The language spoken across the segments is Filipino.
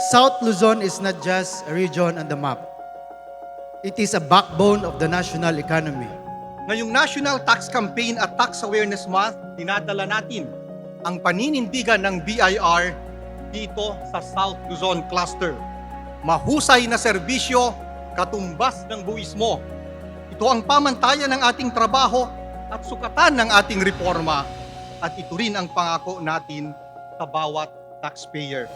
South Luzon is not just a region on the map. It is a backbone of the national economy. Ngayong National Tax Campaign at Tax Awareness Month, dinadala natin ang paninindigan ng BIR dito sa South Luzon Cluster. Mahusay na serbisyo, katumbas ng buwis mo. Ito ang pamantayan ng ating trabaho at sukatan ng ating reforma. At ito rin ang pangako natin sa bawat taxpayer.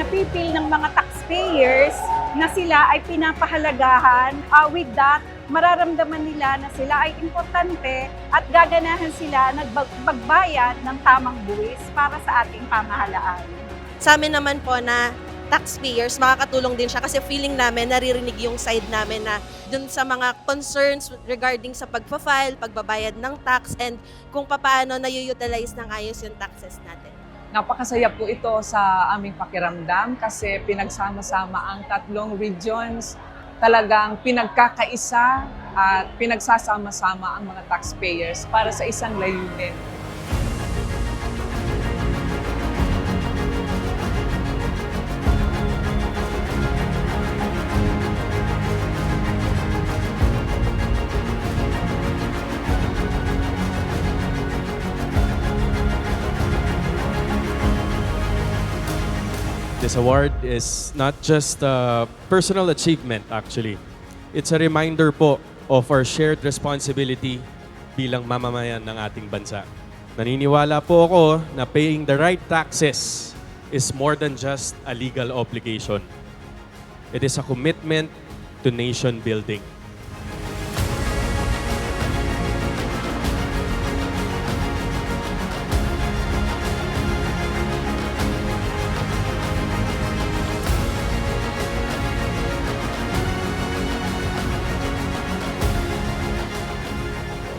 Napipil ng mga taxpayers na sila ay pinapahalagahan. With that, mararamdaman nila na sila ay importante at gaganahan sila na magbayad ng tamang buwis para sa ating pamahalaan. Sa amin naman po na taxpayers, makakatulong din siya kasi feeling namin, naririnig yung side namin na dun sa mga concerns regarding sa pagpa-file, pagbabayad ng tax, and kung paano na-utilize ng ayos yung taxes natin. Napakasaya po ito sa aming pakiramdam kasi pinagsama-sama ang tatlong regions. Talagang pinagkakaisa at pinagsasama-sama ang mga taxpayers para sa isang layunin. This award is not just a personal achievement actually. It's a reminder po of our shared responsibility bilang mamamayan ng ating bansa. Naniniwala po ako na paying the right taxes is more than just a legal obligation. It is a commitment to nation building.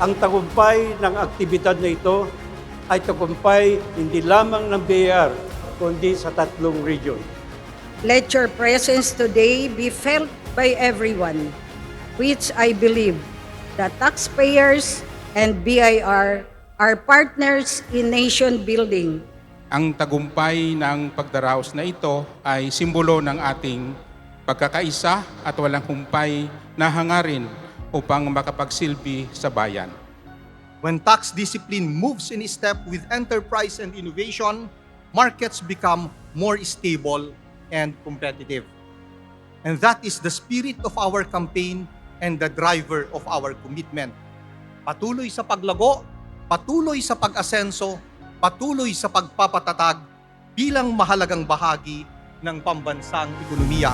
Ang tagumpay ng aktibidad na ito ay tagumpay hindi lamang ng BIR, kundi sa tatlong region. Let your presence today be felt by everyone, which I believe that taxpayers and BIR are partners in nation building. Ang tagumpay ng pagdaraos na ito ay simbolo ng ating pagkakaisa at walang humpay na hangarin upang makapagsilbi sa bayan. When tax discipline moves in step with enterprise and innovation, markets become more stable and competitive. And that is the spirit of our campaign and the driver of our commitment. Patuloy sa paglago, patuloy sa pag-asenso, patuloy sa pagpapatatag bilang mahalagang bahagi ng pambansang ekonomiya.